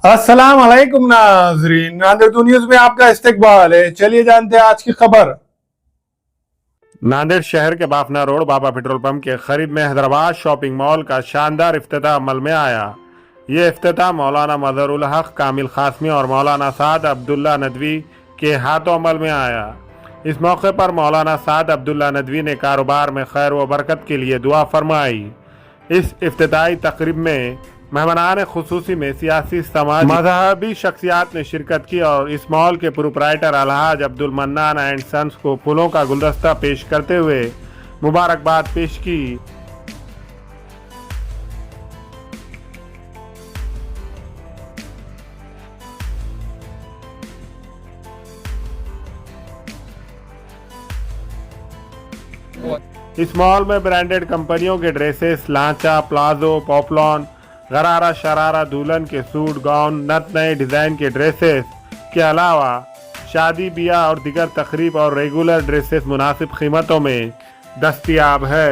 अस्सलाम वालेकुम नाजरीन, नांदेड़ न्यूज में आपका इस्तकबाल है। चलिए जानते हैं आज की खबर। नांदेड़ शहर के बाफना रोड बाबा पेट्रोल पंप के करीब में हैदराबाद शॉपिंग मॉल का शानदार इफ्तिताह अमल में आया। ये इफ्तिताह मौलाना मजहरुल हक कामिल कासमी और मौलाना साद अब्दुल्ला नदवी के हाथों अमल में आया। इस मौके पर मौलाना साद अब्दुल्ला नदवी ने कारोबार में खैर व बरकत के लिए दुआ फरमाई। इस इफ्तिताही तकरीब में मेहमानान खुसूसी में सियासी समाज मजहबी शख्सियात ने शिरकत की और इस मॉल के proprietor Alhaj Abdul Mannan and sons को फूलों का गुलदस्ता पेश करते हुए मुबारकबाद पेश की। इस मॉल में ब्रांडेड कंपनियों के ड्रेसेस, लांचा, प्लाजो, पॉपलॉन, गरारा शरारा दुल्हन के सूट, गाउन, नत नए डिज़ाइन के ड्रेसेस के अलावा शादी ब्याह और दिगर तकरीब और रेगुलर ड्रेसेस मुनासिब कीमतों में दस्तयाब है।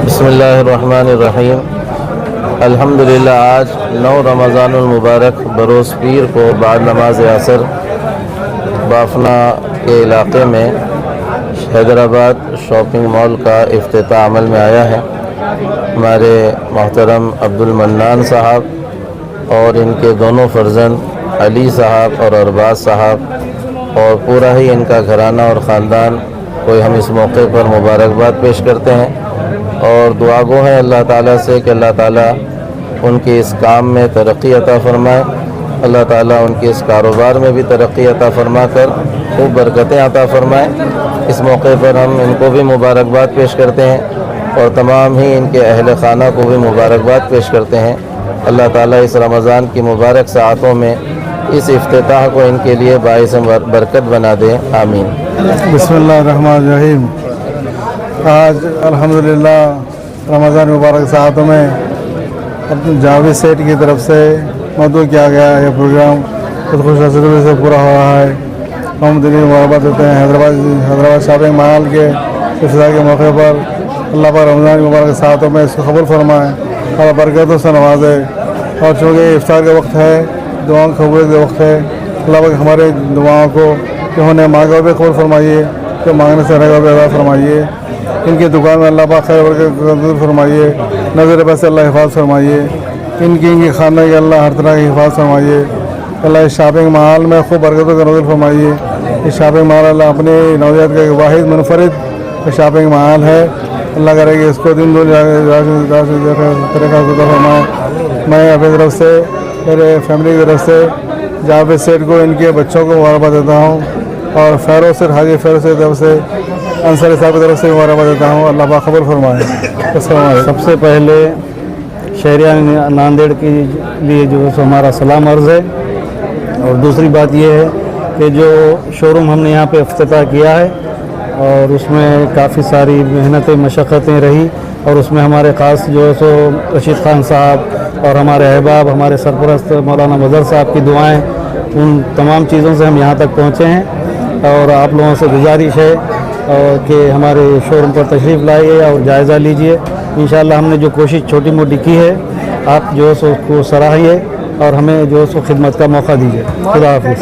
बिस्मिल्लाहिर्रहमानिर्रहीम। अल्हम्दुलिल्लाह आज 9 रमज़ानुल मुबारक बरोज़ पीर को बाद नमाज असर बाफना के इलाक़े में हैदराबाद शॉपिंग मॉल का इफ्तिताह अमल में आया है। हमारे मोहतरम अब्दुल मन्नान साहब और इनके दोनों फ़र्जंद अली साहब और अरबाज साहब और पूरा ही इनका घराना और ख़ानदान को हम इस मौके पर मुबारकबाद पेश करते हैं और दुआ गो हैं अल्लाह ताला से कि अल्लाह ताला उनके इस काम में तरक्की अता फ़रमाए। अल्लाह ताला उनके इस कारोबार में भी तरक्की अता फ़रमा कर खूब बरकतें अता फ़रमाए। इस मौके पर हम इनको भी मुबारकबाद पेश करते हैं और तमाम ही इनके अहल खाना को भी मुबारकबाद पेश करते हैं। अल्लाह ताला इस रमज़ान की मुबारक साअतों में इस इफ्तिताह को इनके लिए बाइस बरकत बना दे, आमीन। बिस्मिल्लाहिर्रहमानिर्रहीम। आज अल्हम्दुलिल्लाह रमज़ान मुबारक साअतों में जावेद सेठ की तरफ से मदऊ किया गया है। यह प्रोग्राम खुद खुश हसरत से पूरा हो रहा है। हम दिली मुबारकबाद देते हैं हैदराबाद शॉपिंग मॉल के इफ्तिताह के मौके पर। अल्लाह पाक रमज़ान मुबारक साअतों में इसको कबूल फरमाए और बरकतों से नवाजे। और चूँकि इफ्तार का वक्त है, दुआओं के कबूल का वक्त है, अल्लाह पाक हमारे दुआओं को जो उन्होंने मांगा भी कबूल फरमाइए, जो मांगने से रहेगा भी अदा फरमाइए। इनकी दुकान में अल्लाह पाक खैर बरकत फरमाइए, नज़र बस अल्लाह हिफाज़त फरमाइए। इनकी खाने के अल्लाह हर तरह की हिफाज़त फरमाइए। अल्लाह इस शॉपिंग मॉल में खूब बरकतों का नज़र फरमाइए। इस शॉपिंग मॉल अल्लाह अपनी नौजवान का एक वाहिद मुनफरिद शॉपिंग मॉल है। अल्लाह करेगी इसको दिन दो तरीक़ा फरमाए। मैं अपनी तरफ से, मेरे फैमिली की तरफ से जावेद सेठ को, इनके बच्चों को मुबारकबाद देता हूँ और फ़ैरोज़ से हाजी फ़ैरोज़ की तरफ से, अंसारी साहब की तरफ से मुबारकबाद देता हूँ। अल्लाह पाक कबूल फरमाए। सबसे पहले शहरियान नांदेड़ के लिए जो है सो हमारा सलाम अर्ज़ है। और दूसरी बात ये है कि जो शोरूम हमने यहाँ पे इफ्तिताह किया है और उसमें काफ़ी सारी मेहनतें मशक्क़तें रही और उसमें हमारे ख़ास जो है सो रशीद खान साहब और हमारे अहबाब, हमारे सरपरस्त मौलाना मज़हर साहब की दुआएं, उन तमाम चीज़ों से हम यहाँ तक पहुँचे हैं। और आप लोगों से गुजारिश है कि हमारे शोरूम पर तशरीफ़ लाइए और जायज़ा लीजिए। इंशाअल्लाह हमने जो कोशिश छोटी मोटी की है, आप जो है सो उसको सराहिए और हमें जो है सो खिदमत का मौका दीजिए। खुदा हाफिज़।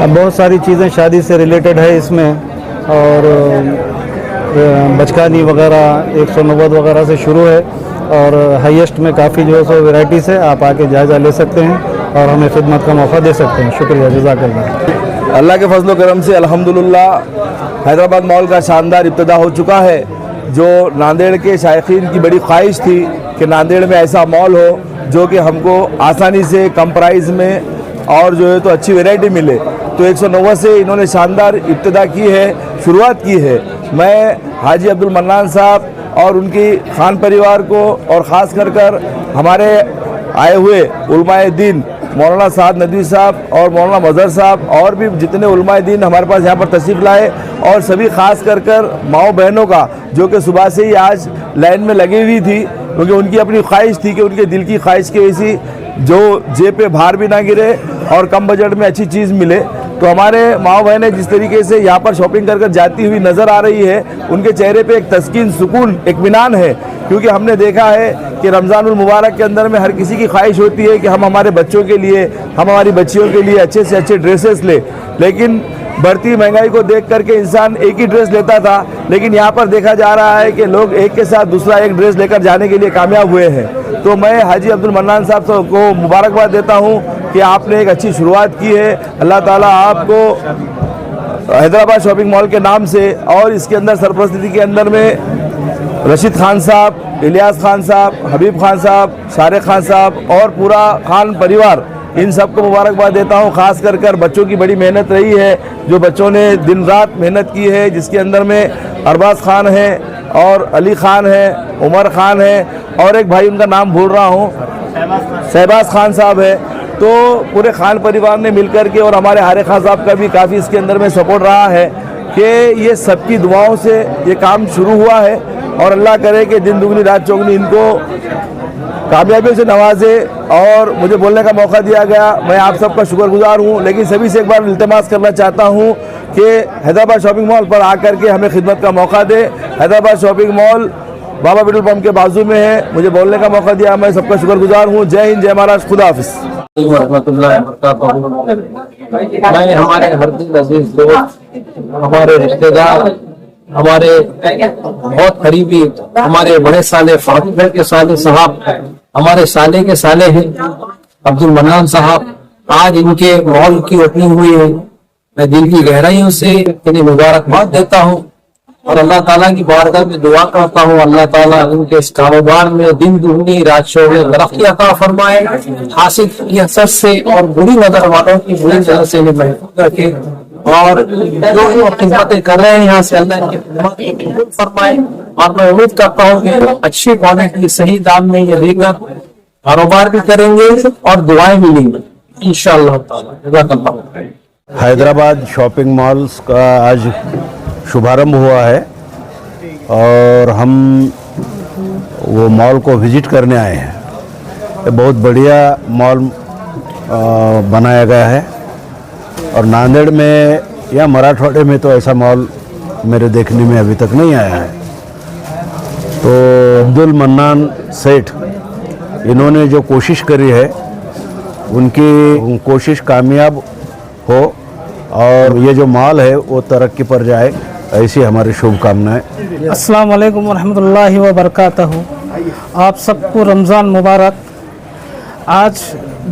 अब बहुत सारी चीज़ें शादी से रिलेटेड है इसमें और बचकानी वगैरह 190 वगैरह से शुरू है और हाईएस्ट में काफ़ी जो है सो वैराइटीज़ है। आप आके जायज़ा ले सकते हैं और हमें खिदमत का मौका दे सकते हैं। शुक्रिया, जज़ाकल्लाह। अल्लाह के फजल करम से अल्हम्दुलिल्लाह हैदराबाद मॉल का शानदार इब्तिदा हो चुका है। जो नांदेड़ के शायकीन की बड़ी ख्वाहिश थी कि नांदेड़ में ऐसा मॉल हो जो कि हमको आसानी से कम प्राइस में और जो है तो अच्छी वैरायटी मिले, तो 190 से इन्होंने शानदार इब्तिदा की है, शुरुआत की है। मैं हाजी अब्दुल मन्नान साहब और उनकी खान परिवार को और ख़ास कर हमारे आए हुए उलमाए दीन मौलाना साद नदवी साहब और मौलाना मजहर साहब और भी जितने उलमाए दीन हमारे पास यहाँ पर तशरीफ़ लाए, और सभी खास कर माओ बहनों का जो कि सुबह से ही आज लाइन में लगी हुई थी, क्योंकि उनकी अपनी ख्वाहिश थी कि उनके दिल की ख्वाहिश की वजह से जो जेब पे भार भी ना गिरे और कम बजट में अच्छी चीज़ मिले। तो हमारे माओ बहनें जिस तरीके से यहाँ पर शॉपिंग कर जाती हुई नज़र आ रही है, उनके चेहरे पे एक तस्कीन, सुकून, इत्मीनान है, क्योंकि हमने देखा है कि रमज़ानुल मुबारक के अंदर में हर किसी की ख्वाहिश होती है कि हम हमारे बच्चों के लिए, हम हमारी बच्चियों के लिए अच्छे से अच्छे ड्रेसेस ले, लेकिन बढ़ती महंगाई को देख करके इंसान एक ही ड्रेस लेता था, लेकिन यहाँ पर देखा जा रहा है कि लोग एक के साथ दूसरा एक ड्रेस लेकर जाने के लिए कामयाब हुए हैं। तो मैं हाजी अब्दुल मन्नान साहब को मुबारकबाद देता हूँ कि आपने एक अच्छी शुरुआत की है। अल्लाह ताला आपको हैदराबाद शॉपिंग मॉल के नाम से और इसके अंदर सरपरस्ती के अंदर में रशीद खान साहब, इलियास खान साहब, हबीब खान साहब, शारिक खान साहब और पूरा खान परिवार, इन सबको मुबारकबाद देता हूँ। खास कर बच्चों की बड़ी मेहनत रही है, जो बच्चों ने दिन रात मेहनत की है, जिसके अंदर में अरबाज खान है और अली खान है, उमर खान है और एक भाई उनका नाम भूल रहा हूँ, शहबाज खान साहब है। तो पूरे खान परिवार ने मिलकर के, और हमारे हारे खान साहब का भी काफ़ी इसके अंदर में सपोर्ट रहा है कि ये सबकी दुआओं से ये काम शुरू हुआ है, और अल्लाह करे कि दिन दुगनी रात चौगनी इनको कामयाबियों से नवाजे और मुझे बोलने का मौका दिया गया। मैं आप सबका शुक्रगुजार हूँ, लेकिन सभी से एक बार इल्तिमास करना चाहता हूँ कि हैदराबाद शॉपिंग मॉल पर आकर के हमें खिदमत का मौका दे। हैदराबाद शॉपिंग मॉल बाबा पेट्रोल पंप के बाजू में है, मुझे बोलने का मौका दिया, मैं सबका शुक्रगुजार हूँ। जय हिंद, जय महाराष्ट्र, खुदा हाफिज़। मैं हमारे हरदिल अजीज दोस्त, हमारे रिश्तेदार, हमारे बहुत करीबी, हमारे बड़े साले फातिमा के साले साहब, हमारे साले के साले हैं अब्दुल मन्नान साहब, आज इनके मॉल की ओपनिंग हुई है। मैं दिल की गहराइयों से इन्हें मुबारकबाद देता हूँ और अल्लाह ताला की बारगाह में दुआ करता हूँ, अल्लाह ताला इनके इस कारोबार में दिन दुगनी रात चौगुनी तरक्की अता फरमाए, हासिल की असर से और बुरी नजर वालों की बुरी नजर से महफूज रखे, और जो खिदमतें कर रहे हैं यहाँ से अल्लाह इनकी खिदमत को कबूल फरमाए। और मैं उम्मीद करता हूँ कि अच्छी क्वालिटी सही दाम में ये लेकर कारोबार भी करेंगे और दुआएं भी लेंगे इंशाअल्लाह ताला। हैदराबाद शॉपिंग मॉल्स का आज शुभारंभ हुआ है और हम वो मॉल को विजिट करने आए हैं। ये बहुत बढ़िया मॉल बनाया गया है और नांदेड़ में या मराठवाड़े में तो ऐसा मॉल मेरे देखने में अभी तक नहीं आया है। तो अब्दुल मन्नान सेठ इन्होंने जो कोशिश करी है, उनकी कोशिश कामयाब हो और ये जो मॉल है वो तरक्की पर जाए, ऐसी हमारी शुभकामनाएं। अस्सलाम वालेकुम वरहमतुल्लाहि व बरकातहू। आप सबको रमज़ान मुबारक। आज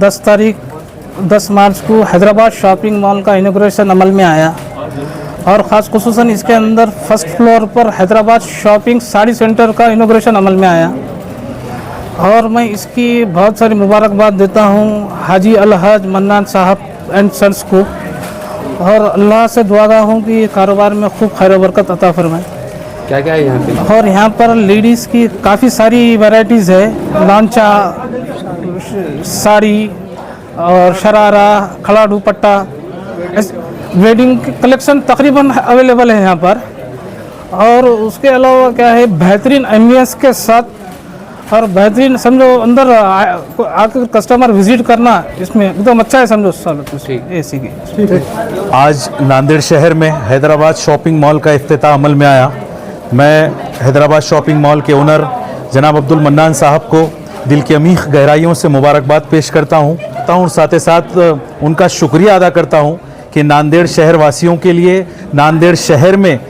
10 मार्च को हैदराबाद शॉपिंग मॉल का इनॉग्रेशन अमल में आया और ख़ास खुसूसन इसके अंदर फर्स्ट फ्लोर पर हैदराबाद शॉपिंग साड़ी सेंटर का इनॉग्रेशन अमल में आया और मैं इसकी बहुत सारी मुबारकबाद देता हूँ हाजी अलहज मन्नान साहब एंड सन्स को, और अल्लाह से दुआ हूँ कि कारोबार में खूब खैर बरकत अता फरमाए। क्या क्या है यहाँ पे? और यहाँ पर लेडीज़ की काफ़ी सारी वैरायटीज़ है, लांचा, साड़ी और शरारा, खड़ा दुपट्टा, वेडिंग कलेक्शन तकरीबन अवेलेबल है यहाँ पर। और उसके अलावा क्या है, बेहतरीन एम्बियंस के साथ और बेहतरीन समझो अंदर आकर कस्टमर विजिट करना इसमें एकदम अच्छा है, समझो सब एसी की। आज नांदेड़ शहर में हैदराबाद शॉपिंग मॉल का इफ्तिताह अमल में आया। मैं हैदराबाद शॉपिंग मॉल के ओनर जनाब अब्दुल मन्नान साहब को दिल की अमीख गहराइयों से मुबारकबाद पेश करता हूँ। साथ ही साथ उनका शुक्रिया अदा करता हूँ कि नांदेड़ शहर वासियों के लिए, नांदेड़ शहर में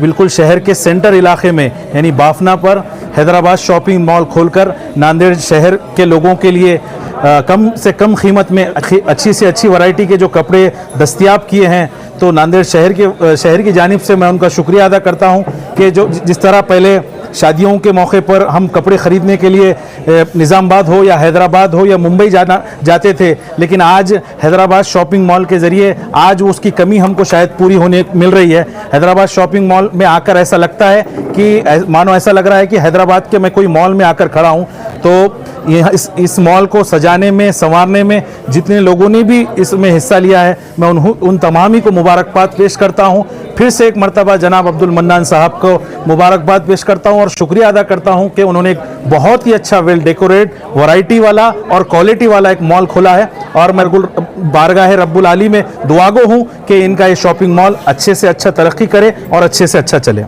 बिल्कुल शहर के सेंटर इलाके में यानी बाफना पर हैदराबाद शॉपिंग मॉल खोलकर नांदेड़ शहर के लोगों के लिए कम से कम कीमत में अच्छी से अच्छी वैरायटी के जो कपड़े दस्तयाब किए हैं। तो नांदेड़ शहर की जानिब से मैं उनका शुक्रिया अदा करता हूं कि जो जिस तरह पहले शादियों के मौके पर हम कपड़े ख़रीदने के लिए निज़ामाबाद हो या हैदराबाद हो या मुंबई जाते थे, लेकिन आज हैदराबाद शॉपिंग मॉल के ज़रिए आज उसकी कमी हमको शायद पूरी होने मिल रही है। हैदराबाद शॉपिंग मॉल में आकर ऐसा लगता है कि मानो ऐसा लग रहा है कि हैदराबाद के मैं कोई मॉल में आकर खड़ा हूँ। तो यह इस मॉल को सजाने में, संवारने में जितने लोगों ने भी इसमें हिस्सा लिया है, मैं उन तमाम ही को मुबारकबाद पेश करता हूँ। फिर से एक मरतबा जनाब अब्दुल मन्नान साहब को मुबारकबाद पेश करता हूँ और शुक्रिया अदा करता हूँ कि उन्होंने एक बहुत ही अच्छा वेल डेकोरेट, वैरायटी वाला और क्वालिटी वाला एक मॉल खोला है। और मैं बारगाह रब्बुल आली में दुआगो हूँ कि इनका ये शॉपिंग मॉल अच्छे से अच्छा तरक्की करे और अच्छे से अच्छा चले।